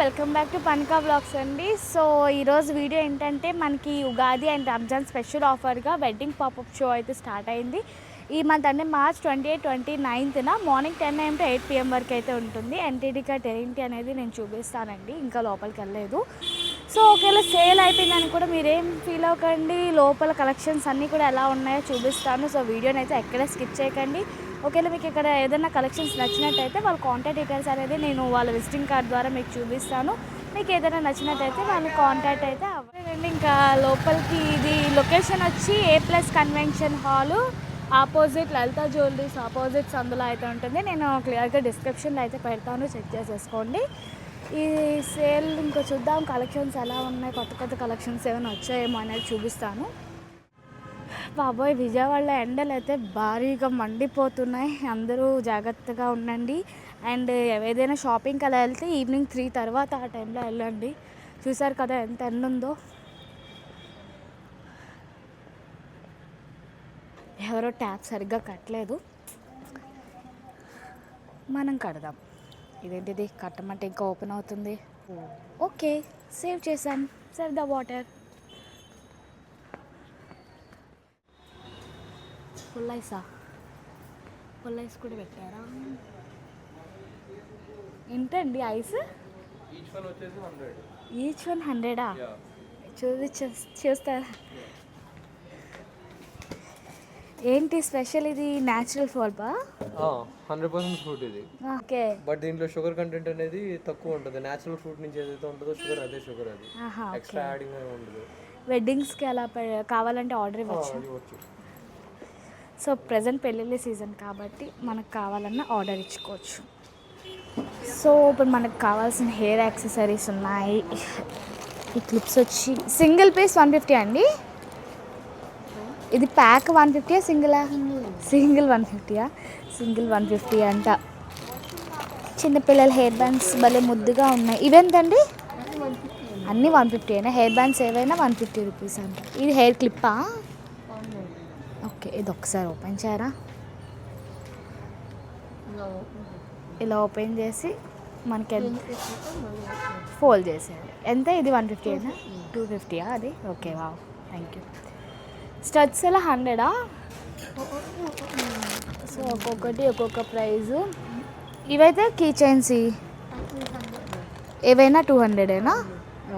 Welcome back to పనికా blogs అండి. So ఈరోజు వీడియో ఏంటంటే మనకి ఉగాది అండ్ రంజాన్ స్పెషల్ ఆఫర్గా వెడ్డింగ్ పాపప్ షో అయితే స్టార్ట్ అయింది. ఈ మంత్ అంటే మార్చ్ 28-29న మార్నింగ్ 10 AM to 8 PM వరకు అయితే ఉంటుంది. ఎన్టీడీ కార్డ్ ఏంటి అనేది నేను చూపిస్తానండి, ఇంకా లోపలికి వెళ్ళలేదు. సో ఒకవేళ సేల్ అయిపోయిందని కూడా మీరేం ఫీల్ అవ్వకండి, లోపల కలెక్షన్స్ అన్నీ కూడా ఎలా ఉన్నాయో చూపిస్తాను. సో వీడియోని అయితే ఎక్కడ స్కిప్ చేయకండి. ఒకవేళ మీకు ఇక్కడ ఏదైనా కలెక్షన్స్ నచ్చినట్టయితే వాళ్ళ కాంటాక్ట్ డీటెయిల్స్ అనేది నేను వాళ్ళ విజిటింగ్ కార్డ్ ద్వారా మీకు చూపిస్తాను. మీకు ఏదైనా నచ్చినట్టయితే వాళ్ళు కాంటాక్ట్ అయితే అవ్వండి. ఇంకా లోపలికి ఇది లొకేషన్ వచ్చి A+ convention hall opposite Lalitha jewelleries opposite సందులో అయితే ఉంటుంది. నేను క్లియర్గా డిస్క్రిప్షన్లో అయితే పెడతాను, చెక్ చేసేసుకోండి. ఈ సేల్ ఇంకా చూద్దాం కలెక్షన్స్ ఎలా ఉన్నాయి, కొత్త కొత్త కలెక్షన్స్ ఏమైనా వచ్చాయేమో అనేది చూపిస్తాను. బాబోయ్, విజయవాడలో ఎండలు అయితే భారీగా మండిపోతున్నాయి. అందరూ జాగ్రత్తగా ఉండండి. అండ్ ఏదైనా షాపింగ్కి అలా వెళ్తే ఈవినింగ్ 3 తర్వాత ఆ టైంలో వెళ్ళండి. చూసారు కదా ఎంత ఎండ ఉందో. ఎవరో ట్యాప్ సరిగ్గా కట్టలేదు, మనం కడదాం. ఇదేంటిది కట్టమంటే ఇంకా ఓపెన్ అవుతుంది. ఓకే, సేవ్ చేసాం. Save the water. Full ice కూడా పెట్టారా? ఏంటండి ఐస్? Each one 100. చూస్తారా ఏంటి స్పెషల్? ఇది న్యాచురల్ పల్పా? 100% ఫ్రూట్ ఇది. ఓకే, బట్ దీంట్లో షుగర్ కంటెంట్ అనేది తక్కువ ఉంటుంది. న్యాచురల్ ఫ్రూట్ నుంచి ఏదైతే ఉంటుందో షుగర్ అదే షుగర్, అది ఎక్స్ట్రా యాడింగ్ అనేది ఉండదు. వెడ్డింగ్స్కి అలా కావాలంటే ఆర్డర్ ఇవ్వచ్చు. సో ప్రజెంట్ పెళ్ళిళ్ళ సీజన్ కాబట్టి మనకు కావాలన్నా ఆర్డర్ ఇచ్చుకోవచ్చు. సో ఇప్పుడు మనకు కావాల్సిన హెయిర్ యాక్సెసరీస్ ఉన్నాయి. ఈ క్లిప్స్ వచ్చి సింగిల్ పీస్ 150 అండి. ఇది ప్యాక్ 150 సింగిల్ 150. సింగిల్ 150 అంట. చిన్నపిల్లల హెయిర్ బ్యాండ్స్ భలే ముద్దుగా ఉన్నాయి. ఇవెంతండి? అన్నీ 150. హెయిర్ బ్యాండ్స్ ఏవైనా 150 రూపీస్ అంట. ఇది హెయిర్ క్లిప్పా? ఓకే, ఇది ఒకసారి ఓపెన్ చేయరా? ఇలా ఓపెన్ చేసి మనకి ఫోల్డ్ చేసేది. ఎంత? ఇది 150 250 అది? Okay, wow, thank you. Studs ఎలా 100? సో ఒక్కొక్కటి ఒక్కొక్క ప్రైజు. ఇవైతే కీ చైన్స్ ఏవైనా 200.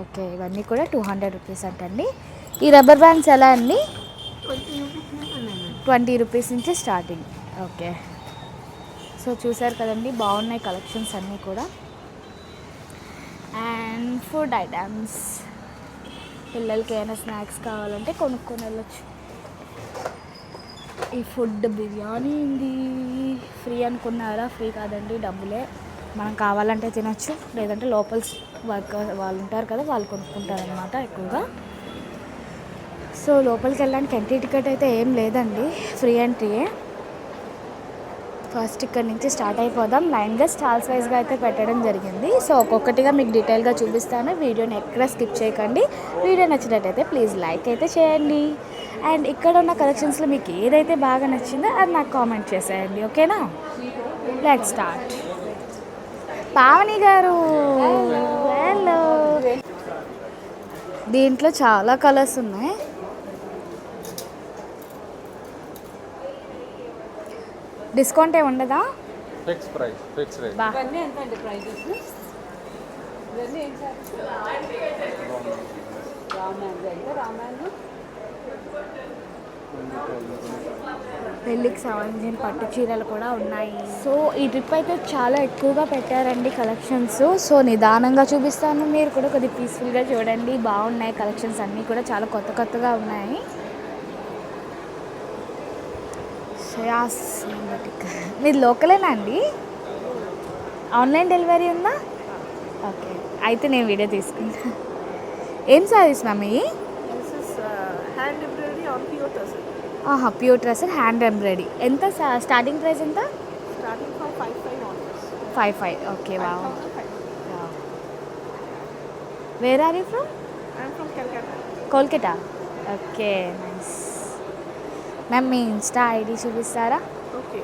ఓకే, ఇవన్నీ కూడా 200 రూపీస్ అంటండి. ఈ రబ్బర్ బ్యాండ్స్ ఎలా అండి? 20 రూపీస్ నుంచి స్టార్టింగ్. ఓకే, సో చూసారు కదండి, బాగున్నాయి కలెక్షన్స్ అన్నీ కూడా. అండ్ ఫుడ్ ఐటమ్స్, పిల్లలకి ఏమైనా స్నాక్స్ కావాలంటే కొనుక్కొని వెళ్ళొచ్చు. ఈ ఫుడ్ బిర్యానీ ఉంది. ఫ్రీ అనుకున్నారా? ఫ్రీ కాదండి, డబ్బులే. మనం కావాలంటే తినొచ్చు, లేదంటే లోపల వాళ్ళు ఉంటారు కదా, వాళ్ళు కొనుక్కుంటారనమాట ఎక్కువగా. సో లోపలికి వెళ్ళడానికి ఎంట్రీ టికెట్ అయితే ఏం లేదండి, ఫ్రీ ఎంట్రీయే. ఫస్ట్ ఇక్కడ నుంచి స్టార్ట్ అయిపోదాం. లైన్గా స్టాల్స్ వైజ్గా అయితే పెట్టడం జరిగింది. సో ఒక్కొక్కటిగా మీకు డీటెయిల్గా చూపిస్తాను. వీడియోని ఎక్కడ స్కిప్ చేయకండి. వీడియో నచ్చినట్టయితే ప్లీజ్ లైక్ అయితే చేయండి. అండ్ ఇక్కడ ఉన్న కలెక్షన్స్లో మీకు ఏదైతే బాగా నచ్చిందో అది నాకు కామెంట్ చేసేయండి, ఓకేనా? Let's start. పావని గారు, హలో. దీంట్లో చాలా కలర్స్ ఉన్నాయి. డిస్కౌంట్ ఏమి ఉండదా? Fix price, fix rate. ఇవన్నీ ఎంత అండి ప్రైజెస్? ఇవన్నీ ఏం సార్? రామాయణ అయితే రామాయణ పెళ్ళికి సంబంధించిన పట్టు చీరలు కూడా ఉన్నాయి. సో ఈ ట్రిప్ అయితే చాలా ఎక్కువగా పెట్టారండి కలెక్షన్స్. సో నిదానంగా చూపిస్తాను, మీరు కూడా కొద్దిగా పీస్ఫుల్గా చూడండి. బాగున్నాయి కలెక్షన్స్ అన్నీ కూడా, చాలా కొత్త కొత్తగా ఉన్నాయి. మీరు లోకలేనా అండి? ఆన్లైన్ డెలివరీ ఉందా? ఓకే, అయితే నేను వీడియో తీసుకుంటా. ఏం సారీస్ మ్యామ్ ఇవి? Hand embroidery on pure tussar. Pure dress hand embroidery. ఎంత స్టార్టింగ్ ప్రైస్ ఎంత? Starting from 55 onwards. 55. Okay, wow. Where are you from? I'm from Kolkata. Okay, nice. Ma'am మీ ఇన్స్టా ఐడి చూపిస్తారా? ఓకే,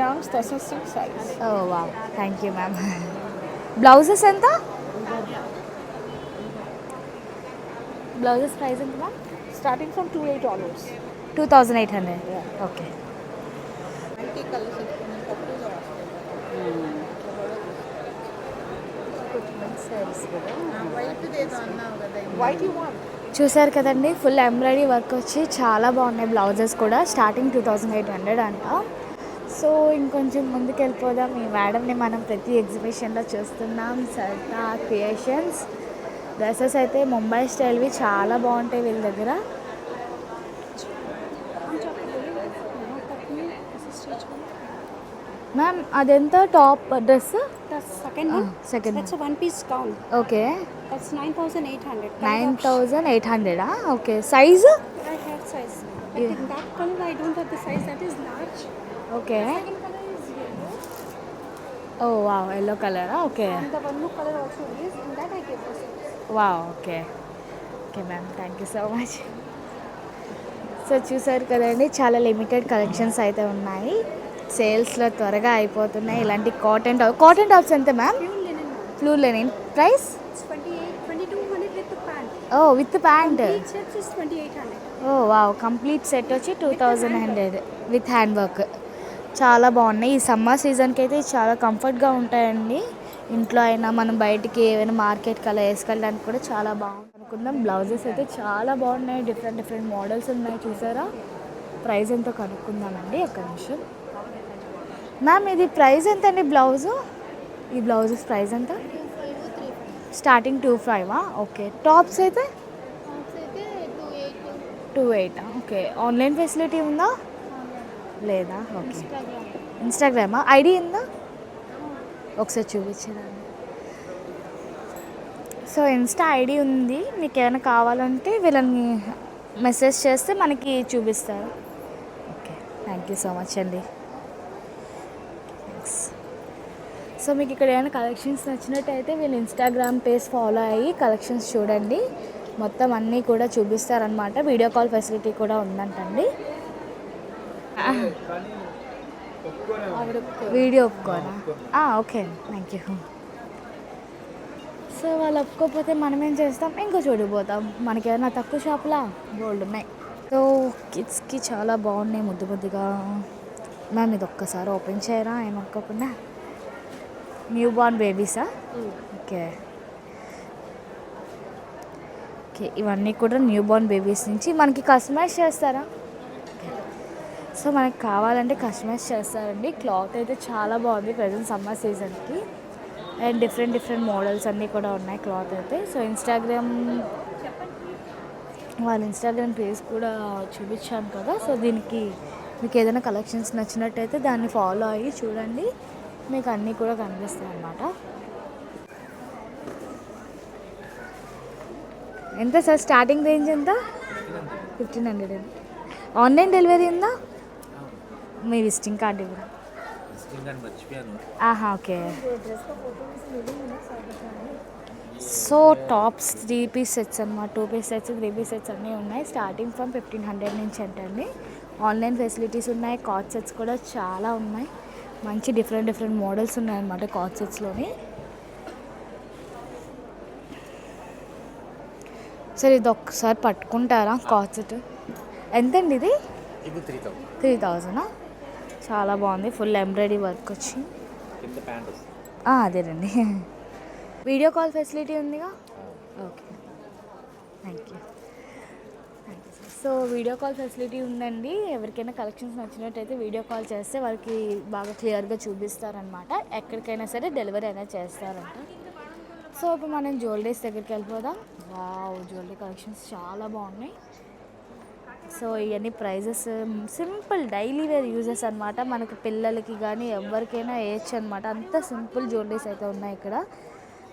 యామ్స్ tussar silk saris. Oh wow, thank you ma'am. Blouses ఎంత? Blouses price ఎంత ma'am? Starting from 28 onwards. 2800. Okay. Multi colours white you want. చూసారు కదండి, full embroidery work వచ్చి చాలా బాగున్నాయి బ్లౌజెస్ కూడా. స్టార్టింగ్ 2800 అంట. సో ఇంకొంచెం ముందుకు వెళ్ళిపోదాం. ఈ మేడంని మనం ప్రతి ఎగ్జిబిషన్లో చూస్తున్నాం, సర్తా క్రియేషన్స్. డ్రెస్సెస్ అయితే ముంబై స్టైల్వి చాలా బాగుంటాయి వీళ్ళ దగ్గర. మ్యామ్ అదెంత top dress? Second one. Second. That's one piece gown. Okay. That's 9800. 9800. Okay. Size? I have size. But in that color I don't have the size. That is large. Okay. Second color is yellow. Oh wow, yellow కలరా? Okay. And the one more color also is. In that I give the size. Wow. Okay. Okay ma'am, thank you so much. So చూసారు కదండి, చాలా limited collections అయితే ఉన్నాయి. సేల్స్లో త్వరగా అయిపోతున్నాయి. ఇలాంటి కాటన్ టాప్స్ ఎంత ma'am? Pure linen. Pure linen price? It's 2200 with the pant. Oh with pant. Complete sets is 2800. Oh wow, complete set వచ్చి 2100 విత్ హ్యాండ్ వర్క్. చాలా బాగున్నాయి. ఈ సమ్మర్ సీజన్కి అయితే చాలా కంఫర్ట్గా ఉంటాయండి. ఇంట్లో అయినా మనం బయటికి ఏమైనా మార్కెట్కి అలా వేసుకెళ్ళడానికి కూడా చాలా బాగుంది అనుకుందాం. బ్లౌజెస్ అయితే చాలా బాగున్నాయి. డిఫరెంట్ మోడల్స్ ఉన్నాయి, చూసారా? ప్రైస్ ఎంతో కనుక్కుందామండి, ఒక్క నిమిషం. మ్యామ్ ఇది ప్రైస్ ఎంత అండి బ్లౌజు? ఈ బ్లౌజెస్ ప్రైస్ ఎంత? స్టార్టింగ్ 25. ఓకే. టాప్స్ అయితే 28. ఓకే. ఆన్లైన్ ఫెసిలిటీ ఉందా? లేదా? ఓకే. ఇన్స్టాగ్రామా? ఐడి ఉందా? ఒకసారి చూపించండి. సో ఇన్స్టా ఐడి ఉంది. మీకు ఏమైనా కావాలంటే వీళ్ళని మెసేజ్ చేస్తే మనకి చూపిస్తారు. Okay, thank you so much అండి. థ్యాంక్స్. సో మీకు ఇక్కడ ఏమైనా కలెక్షన్స్ నచ్చినట్టయితే వీళ్ళు ఇన్స్టాగ్రామ్ పేజ్ ఫాలో అయ్యి కలెక్షన్స్ చూడండి. మొత్తం అన్నీ కూడా చూపిస్తారనమాట. వీడియో కాల్ ఫెసిలిటీ కూడా ఉందంటండి. వీడియో ఒప్పుకోరా? ఓకే అండి, థ్యాంక్ యూ. సో వాళ్ళు ఒప్పుకోకపోతే మనం ఏం చేస్తాం, ఇంకో చూడిపోతాం. మనకి ఏమైనా తక్కువ షాప్లా గోల్డ్ ఉన్నాయి. సో కిడ్స్కి చాలా బాగున్నాయి, ముద్దుగా. మ్యామ్ ఇది ఒక్కసారి ఓపెన్ చేయరా ఏమనుకోకుండా? న్యూ బార్న్ బేబీసా? ఓకే. ఓకే, ఇవన్నీ కూడా న్యూ బార్న్ బేబీస్ నుంచి మనకి కస్టమైజ్ చేస్తారా? సో మనకి కావాలంటే కస్టమైజ్ చేస్తారండి. క్లాత్ అయితే చాలా బాగుంది ప్రజెంట్ సమ్మర్ సీజన్కి. అండ్ డిఫరెంట్ మోడల్స్ అన్నీ కూడా ఉన్నాయి క్లాత్ అయితే. సో వాళ్ళ ఇన్స్టాగ్రామ్ పేజ్ కూడా చూపించాను కదా. సో దీనికి మీకు ఏదైనా కలెక్షన్స్ నచ్చినట్టయితే దాన్ని ఫాలో అయ్యి చూడండి, మీకు అన్నీ కూడా కనిపిస్తాయి అన్నమాట. ఎంత సార్ స్టార్టింగ్ రేంజ్ ఎంత? 1500. ఆన్లైన్ డెలివరీ ఉందా? మీ విజిటింగ్ కార్డు ఇవ్వరా? Okay. So tops 3 piece sets అనమాట. 2 పీస్ సెట్స్, 3 పీస్ సెట్స్ అన్నీ ఉన్నాయి. స్టార్టింగ్ ఫ్రమ్ 1500 నుంచి అంటండి. ఆన్లైన్ ఫెసిలిటీస్ ఉన్నాయి. కార్డ్ సెట్స్ కూడా చాలా ఉన్నాయి. మంచి డిఫరెంట్ మోడల్స్ ఉన్నాయన్నమాట కార్డ్ సెట్స్లోని. సరే ఇది ఒక్కసారి పట్టుకుంటారా? కార్డ్ సెట్ ఎంతండి ఇది? 3000. చాలా బాగుంది. ఫుల్ ఎంబ్రాయిడరీ వర్క్ వచ్చి అదేనండి. వీడియో కాల్ ఫెసిలిటీ ఉందిగా? Okay, thank you. So video call facility ఉందండి. ఎవరికైనా కలెక్షన్స్ నచ్చినట్టయితే వీడియో కాల్ చేస్తే వాళ్ళకి బాగా క్లియర్గా చూపిస్తారనమాట. ఎక్కడికైనా సరే డెలివరీ అయినా చేస్తారంట. సో ఇప్పుడు మనం జ్యువెలరీస్ దగ్గరికి వెళ్ళిపోదాం. వావ్, జ్యువెలరీ కలెక్షన్స్ చాలా బాగున్నాయి. సో ఇవన్నీ prices simple daily wear uses అనమాట. మనకు పిల్లలకి కానీ ఎవరికైనా వేయచ్చు అనమాట. అంత సింపుల్ జ్యువెలరీస్ అయితే ఉన్నాయి ఇక్కడ.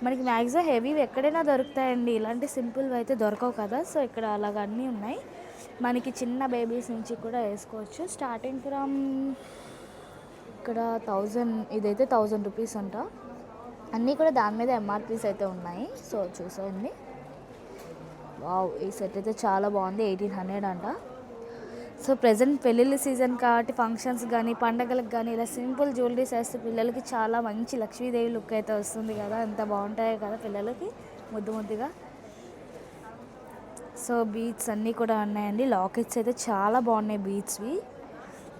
మనకి మ్యాక్సిమం హెవీవి ఎక్కడైనా దొరుకుతాయండి, ఇలాంటి సింపుల్వి అయితే దొరకవు కదా. సో ఇక్కడ అలాగ అన్నీ ఉన్నాయి. మనకి చిన్న బేబీస్ నుంచి కూడా వేసుకోవచ్చు. స్టార్టింగ్ ఫ్రమ్ ఇక్కడ 1000, ఇదైతే 1000 రూపీస్ అంట. అన్నీ కూడా దాని మీద ఎంఆర్పీస్ అయితే ఉన్నాయి. సో చూసేయండి. వావ్, ఈ సెట్ అయితే చాలా బాగుంది. 1800 అంట. సో ప్రజెంట్ పెళ్ళిళ్ళ సీజన్ కాబట్టి ఫంక్షన్స్ కానీ పండగలకు కానీ ఇలా సింపుల్ జ్యువెలరీస్ వేస్తే పిల్లలకి చాలా మంచి లక్ష్మీదేవి లుక్ అయితే వస్తుంది కదా, ఎంత బాగుంటాయి కదా పిల్లలకి ముద్దు ముద్దుగా. సో బీడ్స్ అన్నీ కూడా ఉన్నాయండి. లాకెట్స్ అయితే చాలా బాగున్నాయి బీడ్స్వి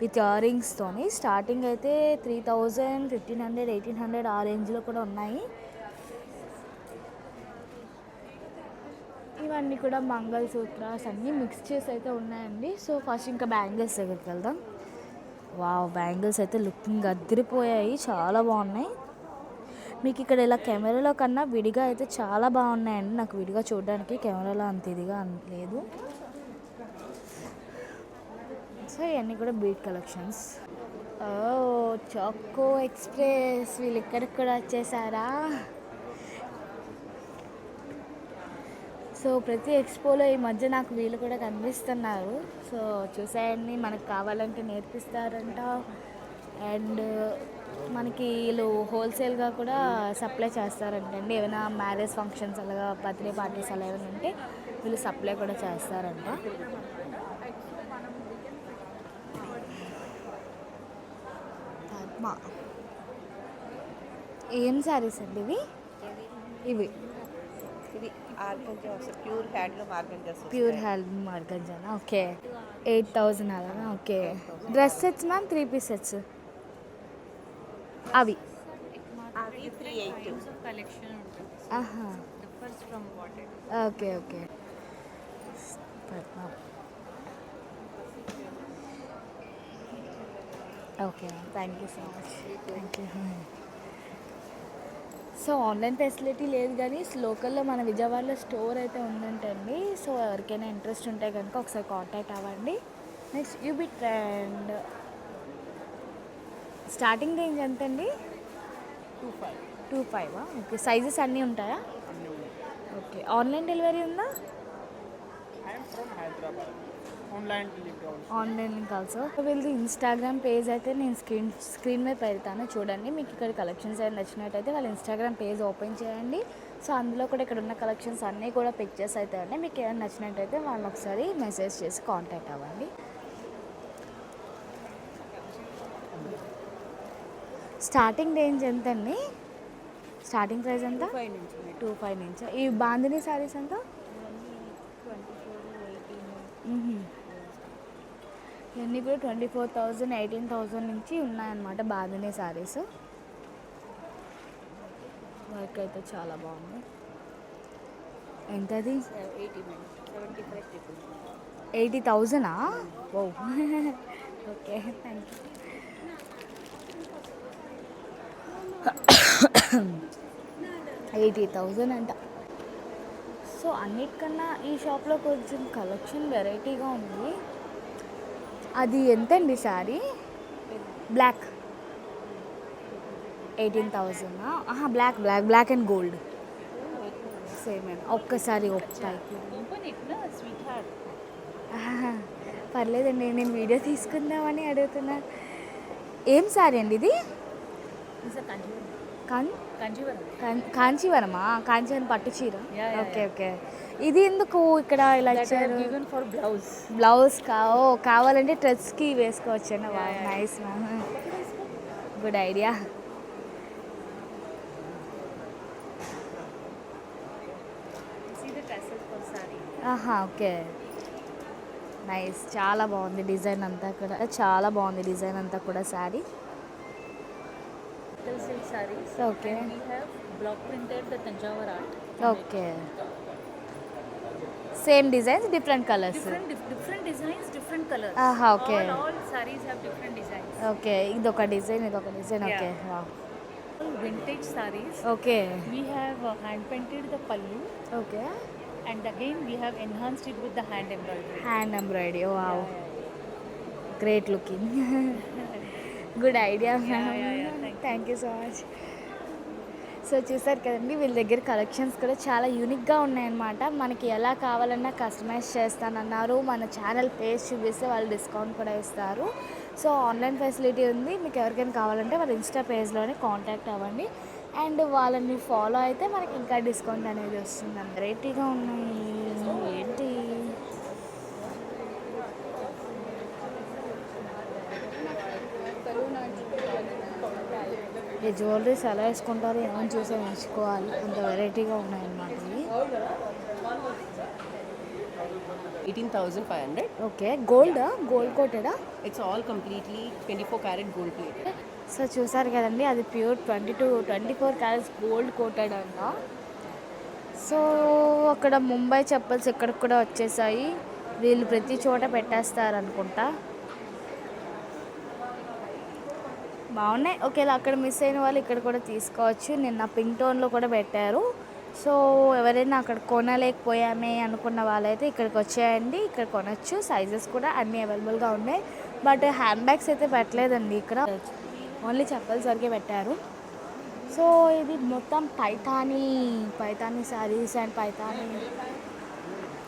విత్ ఇయర్ రింగ్స్తోని. స్టార్టింగ్ అయితే 3000, 1500, 1800 ఆ రేంజ్లో కూడా ఉన్నాయి. ఇవన్నీ కూడా మంగళసూత్రాస్ అన్నీ మిక్స్ చేసి అయితే ఉన్నాయండి. సో ఫస్ట్ ఇంకా బ్యాంగిల్స్ దగ్గరికి వెళ్దాం. వావ్, బ్యాంగిల్స్ అయితే లుకింగ్ అదిరిపోయాయి, చాలా బాగున్నాయి. మీకు ఇక్కడ ఇలా కెమెరాలో కన్నా విడిగా అయితే చాలా బాగున్నాయండి. నాకు విడిగా చూడడానికి కెమెరాలో అంత ఇదిగా లేదు. సో ఇవన్నీ కూడా బీట్ కలెక్షన్స్. ఓ చాకో ఎక్స్ప్రెస్, వీళ్ళు ఇక్కడికి కూడా వచ్చేసారా. సో ప్రతి ఎక్స్పోలో ఈ మధ్య నాకు వీళ్ళు కూడా కనిపిస్తున్నారు. సో చూసాయండి, మనకు కావాలంటే నేర్పిస్తారంట. అండ్ మనకి వీళ్ళు హోల్సేల్గా కూడా సప్లై చేస్తారంటండి. ఏమైనా మ్యారేజ్ ఫంక్షన్స్ అలాగా బర్త్డే పార్టీస్ అలా ఏమైనా ఉంటే వీళ్ళు సప్లై కూడా చేస్తారంట. ఏం శారీస్ అండి ఇవి? ఇవి ప్యూర్ హ్యాండ్లూమ్ ఆర్గంజానా? ఓకే, 8000 అలాగా. Okay, dress sets ma'am 3 piece sets అవి. Okay okay. Okay, thank you so much. Thank you. So online facility లేదు కానీ లోకల్లో మన విజయవాడలో స్టోర్ అయితే ఉందంటండి. సో ఎవరికైనా ఇంట్రెస్ట్ ఉంటే కనుక ఒకసారి కాంటాక్ట్ అవ్వండి. Next UB trend starting range ఎంత అండి? 25. ఓకే, సైజెస్ అన్నీ ఉంటాయా? ఓకే, ఆన్లైన్ డెలివరీ ఉందా? Online link also. వీళ్ళది ఇన్స్టాగ్రామ్ పేజ్ అయితే నేను స్క్రీన్ మీద పెడతాను, చూడండి. మీకు ఇక్కడ కలెక్షన్స్ ఏమైనా నచ్చినట్టయితే వాళ్ళ ఇన్స్టాగ్రామ్ పేజ్ ఓపెన్ చేయండి. సో అందులో కూడా ఇక్కడ ఉన్న కలెక్షన్స్ అన్నీ కూడా పిక్చర్స్ అయితే ఉన్నాయి. మీకు ఏమైనా నచ్చినట్టయితే వాళ్ళని ఒకసారి మెసేజ్ చేసి కాంటాక్ట్ అవ్వండి. స్టార్టింగ్ రేంజ్ ఎంత అండి? స్టార్టింగ్ ప్రైస్ ఎంత? 25 నుంచి. ఈ బాందిని శారీస్ ఎంత? ఇవన్నీ కూడా 24,000, 18,000 నుంచి ఉన్నాయన్నమాట బాందిని శారీస్. వర్క్ అయితే చాలా బాగుంది. ఎంతది? 80,000. ఓ ఓకే, థ్యాంక్ యూ. 80,000 అంట. సో అన్నిటికన్నా ఈ షాప్లో కొంచెం కలెక్షన్ వెరైటీగా ఉంది. అది ఎంతండి sari? Black 18,000. Black and gold same అండి. ఒక్కసారి పర్లేదండి, నేను వీడియో తీసుకుందామని అడుగుతున్నా. ఏం శారీ అండి ఇది? కాంచీవరమా? కాంచీవరం పట్టు చీర. Okay okay. ఇది ఎందుకు ఇక్కడ ఇలా ఇచ్చారు? బ్లౌజ్ కావాలంటే డ్రెస్కి వేసుకోవచ్చు అన్న. Nice ma'am, good idea. Okay, nice. చాలా బాగుంది డిజైన్ అంతా కూడా, చాలా బాగుంది డిజైన్ అంతా కూడా sari. silk sarees. Okay. And we have block printed the Tanjavur art. Okay. Same designs, different colors. Different designs, different colors. Okay. All sarees have different designs. Okay. Idoka design. Okay. Wow. Vintage sarees. Okay. We have hand painted the pallu. Okay. And again we have enhanced it with the hand embroidery. Hand embroidery. Wow. Great looking. Good idea ma'am, thank you so much. So చూసారు కదండి, వీళ్ళ దగ్గర collections కూడా చాలా యూనిక్గా ఉన్నాయన్నమాట. మనకి ఎలా కావాలన్నా కస్టమైజ్ చేస్తానన్నారు. మన ఛానల్ పేజ్ చూపిస్తే వాళ్ళు డిస్కౌంట్ కూడా ఇస్తారు. సో ఆన్లైన్ ఫెసిలిటీ ఉంది. మీకు ఎవరికైనా కావాలంటే వాళ్ళ ఇన్స్టా పేజ్లోనే కాంటాక్ట్ అవ్వండి. అండ్ వాళ్ళని ఫాలో అయితే మనకి ఇంకా డిస్కౌంట్ అనేది వస్తుంది. వెరైటీగా ఉన్నాయి. ఏంటి ఈ జ్యువెలరీస్ ఎలా వేసుకుంటారో ఏమని చూసి నేర్చుకోవాలి, అంత వెరైటీగా ఉన్నాయన్నమాట ఇవి. 18,500. ఓకే, గోల్డ్ కోటెడా? It's all completely 24 karat gold plated. So చూసారు కదండి, అది ప్యూర్ 24 క్యారెట్స్ గోల్డ్ కోటెడ్ అంట. సో అక్కడ ముంబై చెప్పల్స్ ఇక్కడికి కూడా వచ్చేసాయి. వీళ్ళు ప్రతి చోట పెట్టేస్తారు అనుకుంటా. బాగున్నాయి. ఒకేలా అక్కడ మిస్ అయిన వాళ్ళు ఇక్కడ కూడా తీసుకోవచ్చు. నిన్న పింక్ టోన్లో కూడా పెట్టారు. సో ఎవరైనా అక్కడ కొనలేకపోయామే అనుకున్న వాళ్ళైతే ఇక్కడికి వచ్చేయండి, ఇక్కడ కొనచ్చు. సైజెస్ కూడా అన్నీ అవైలబుల్గా ఉన్నాయి. బట్ హ్యాండ్ బ్యాగ్స్ అయితే పెట్టలేదండి ఇక్కడ, ఓన్లీ చెప్పల్స్ వరకే పెట్టారు. సో ఇది మొత్తం పైతానీ శారీస్ అండ్ పైతానీ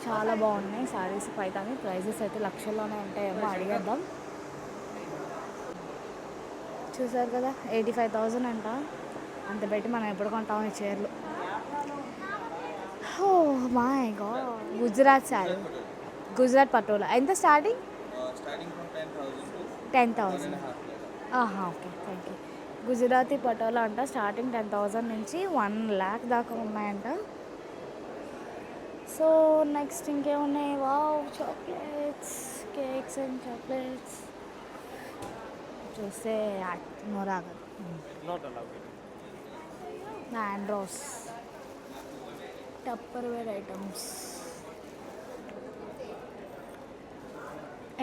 చాలా బాగున్నాయి శారీస్. పైతానీ ప్రైజెస్ అయితే లక్షల్లోనే ఉంటాయేమో, అడిగేద్దాం. చూసారు కదా, 85,000 అంట. అంత పెట్టి మనం ఎప్పుడు కొంటాం ఈ చీరలు. Oh my god, Gujarat sari, Gujarat patola. ఎంత starting? 10,000. Okay, thank you. Gujarati patola అంట. స్టార్టింగ్ 10,000 నుంచి 1 lakh దాకా ఉన్నాయంట. సో నెక్స్ట్ ఇంకేమున్నాయి? Wow, chocolates, cakes and chocolates చూస్తే మొరాగదు. మ్యాండ్రోస్, టప్పర్వేర్ ఐటమ్స్.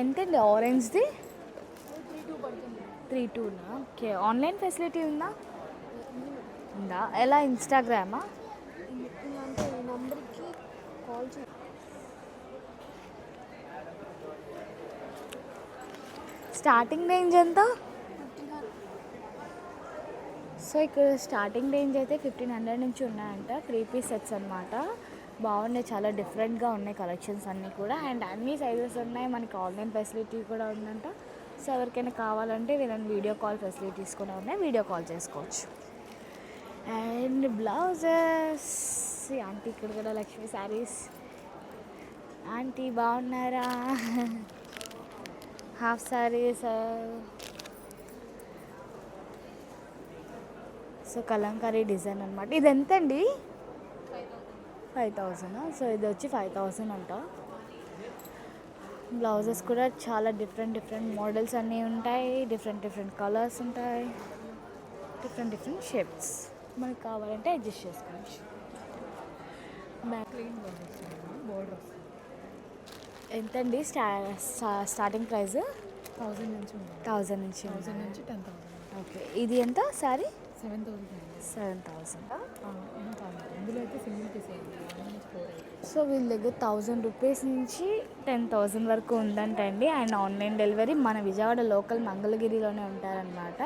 ఎంతండి ఆరెంజ్ది? 3,200. ఓకే, ఆన్లైన్ ఫెసిలిటీ ఉందా? ఎలా? ఇన్స్టాగ్రామా? అంటే ఈ నెంబర్కి కాల్ చేసి స్టార్టింగ్ రేంజ్ ఎంత? సో ఇక్కడ స్టార్టింగ్ రేంజ్ అయితే 1,500 నుంచి ఉన్నాయంట. 3 పీస్ సెట్స్ అనమాట. బాగున్నాయి, చాలా డిఫరెంట్గా ఉన్నాయి కలెక్షన్స్ అన్నీ కూడా. అండ్ అన్ని సైజెస్ ఉన్నాయి. మనకి ఆన్లైన్ ఫెసిలిటీ కూడా ఉందంట. సో ఎవరికైనా కావాలంటే వీళ్ళని వీడియో కాల్ ఫెసిలిటీస్ కూడా ఉన్నాయి, వీడియో కాల్ చేసుకోవచ్చు. And blouses. ఆంటీ ఇక్కడ కూడా లక్ష్మీ శారీస్. ఆంటీ బాగున్నారా? Half saris. So Kalamkari design అనమాట. ఇది ఎంత అండి? 5,000. సో ఇది వచ్చి 5,000 అంట. బ్లౌజెస్ కూడా చాలా డిఫరెంట్ మోడల్స్ అన్నీ ఉంటాయి. డిఫరెంట్ కలర్స్ ఉంటాయి. Different shapes. మనకు కావాలంటే అడ్జస్ట్ చేసుకోవచ్చు. ఎంతండి స్టార్టింగ్ ప్రైస్? 1,000 నుంచి 1,000 నుంచి 10,000. ఓకే, ఇది ఎంత సారీ? 7,000. 7,000. ఇందులో అయితే సింగిల్ పీస్ సో వీళ్ళ దగ్గర 1,000 రూపీస్ నుంచి 10,000 వరకు ఉందంటండి. అండ్ ఆన్లైన్ డెలివరీ మన విజయవాడ లోకల్ మంగళగిరిలోనే ఉంటారనమాట.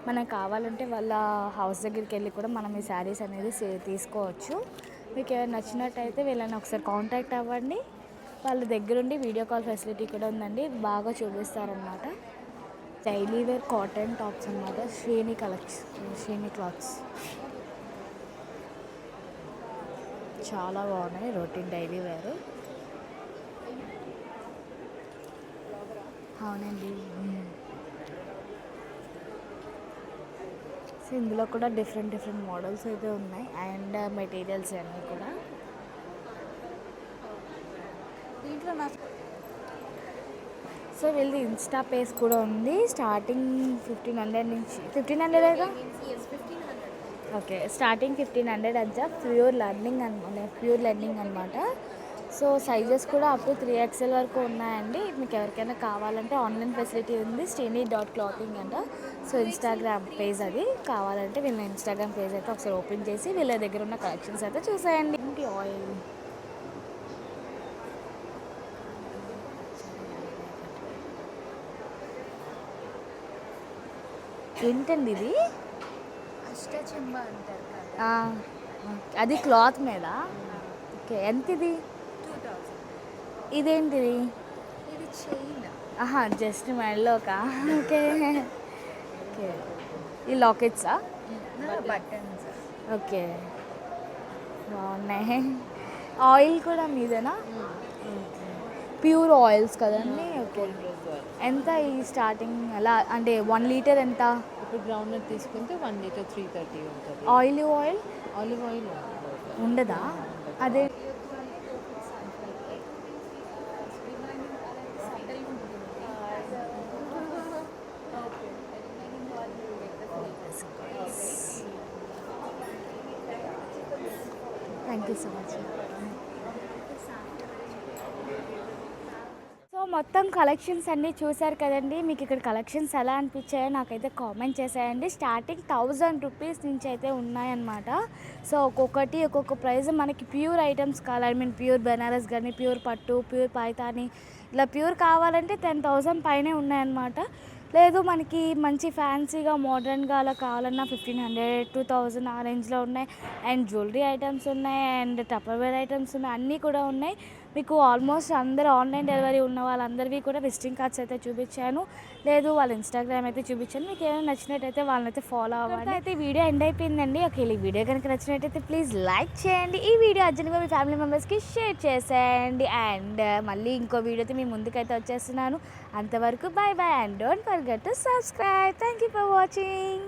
మనకు కావాలంటే వాళ్ళ హౌస్ దగ్గరికి వెళ్ళి కూడా మనం ఈ శారీస్ అనేది తీసుకోవచ్చు. మీకు ఏమైనా నచ్చినట్టయితే వీళ్ళని ఒకసారి కాంటాక్ట్ అవ్వండి. వాళ్ళ దగ్గరుండి వీడియో కాల్ ఫెసిలిటీ కూడా ఉందండి, బాగా చూపిస్తారనమాట. డైలీ వేర్ కాటన్ టాప్స్ అనమాట. శ్రీని క్లాత్స్ చాలా బాగున్నాయి. Routine daily wear. అవునండి. సో ఇందులో కూడా డిఫరెంట్ మోడల్స్ అయితే ఉన్నాయి. అండ్ మెటీరియల్స్ అన్నీ కూడా దీంట్లో సో వీళ్ళది ఇన్స్టా పేజ్ కూడా ఉంది. స్టార్టింగ్ 1,500 నుంచి 1,500 లేదా? ఓకే, స్టార్టింగ్ 1,500 అంతా. ప్యూర్ లెర్నింగ్ అనమాట. సో సైజెస్ కూడా అప్ టు 3XL వరకు ఉన్నాయండి. మీకు ఎవరికైనా కావాలంటే ఆన్లైన్ ఫెసిలిటీ ఉంది. శ్రీని.clothing అంట. సో ఇన్స్టాగ్రామ్ పేజ్ అది. కావాలంటే వీళ్ళ ఇన్స్టాగ్రామ్ పేజ్ అయితే ఒకసారి ఓపెన్ చేసి వీళ్ళ దగ్గర ఉన్న కలెక్షన్స్ అయితే చూసేయండి. ఏంటి ఆయిల్? ఏంటండి ఇది? అష్టచెంబ అంటారు కదా. అది క్లాత్ మీద. ఓకే, ఎంత ఇది? 2,000. ఇదేంటిది? ఇది చైన్. జస్ట్ మెడలోకా? ఓకే. ఈ లాకెట్సా? బటన్స్. ఓకే, బాగున్నాయి. ఆయిల్ కూడా మీదేనా? ప్యూర్ ఆయిల్స్ కదండి. ఓకే, ఎంత ఈ స్టార్టింగ్? ఎలా అంటే 1 లీటర్ ఎంత? ఇప్పుడు గ్రౌండ్నట్ తీసుకుంటే 1 లీటర్ 330 ఉంటుంది. ఆయిల్ ఆలివ్ ఆయిల్ ఉండదా? అదే thank you so much. So మొత్తం కలెక్షన్స్ అన్నీ చూసారు కదండి. మీకు ఇక్కడ కలెక్షన్స్ ఎలా అనిపించాయో నాకైతే కామెంట్ చేసేయండి. స్టార్టింగ్ 1000 రూపీస్ నుంచి అయితే ఉన్నాయన్నమాట. సో ఒక్కొక్కటి ఒక్కొక్క ప్రైస్. మనకి ప్యూర్ ఐటమ్స్ కావాలి, ప్యూర్ బెనారస్ కానీ, ప్యూర్ పట్టు, ప్యూర్ పైతాని, ఇలా ప్యూర్ కావాలంటే 10,000 పైనే ఉన్నాయన్నమాట. లేదు మనకి మంచి ఫ్యాన్సీగా మోడర్న్గా అలా కావాలన్నా 1500, 2000 ఆ రేంజ్లో ఉన్నాయి. అండ్ జ్యువెలరీ ఐటమ్స్ ఉన్నాయి, అండ్ టపర్వేర్ ఐటమ్స్ ఉన్నాయి, అన్నీ కూడా ఉన్నాయి. మీకు ఆల్మోస్ట్ అందరూ ఆన్లైన్ డెలివరీ ఉన్న వాళ్ళందరివి కూడా విజిటింగ్ కార్డ్స్ అయితే చూపించాను. లేదు వాళ్ళ ఇన్స్టాగ్రామ్ అయితే చూపించాను. మీకు ఏమైనా నచ్చినట్టయితే వాళ్ళనైతే ఫాలో అవ్వండి. అయితే ఈ వీడియో ఎండ్ అయిపోయిందండి. ఓకే, ఈ వీడియో కనుక నచ్చినట్టయితే ప్లీజ్ లైక్ చేయండి. ఈ వీడియో అర్జెంట్గా మీ ఫ్యామిలీ మెంబర్స్కి షేర్ చేసేయండి. అండ్ మళ్ళీ ఇంకో వీడియోతో మీ ముందుకైతే వచ్చేస్తున్నాను. అంతవరకు bye bye and don't forget to subscribe. Thank you for watching.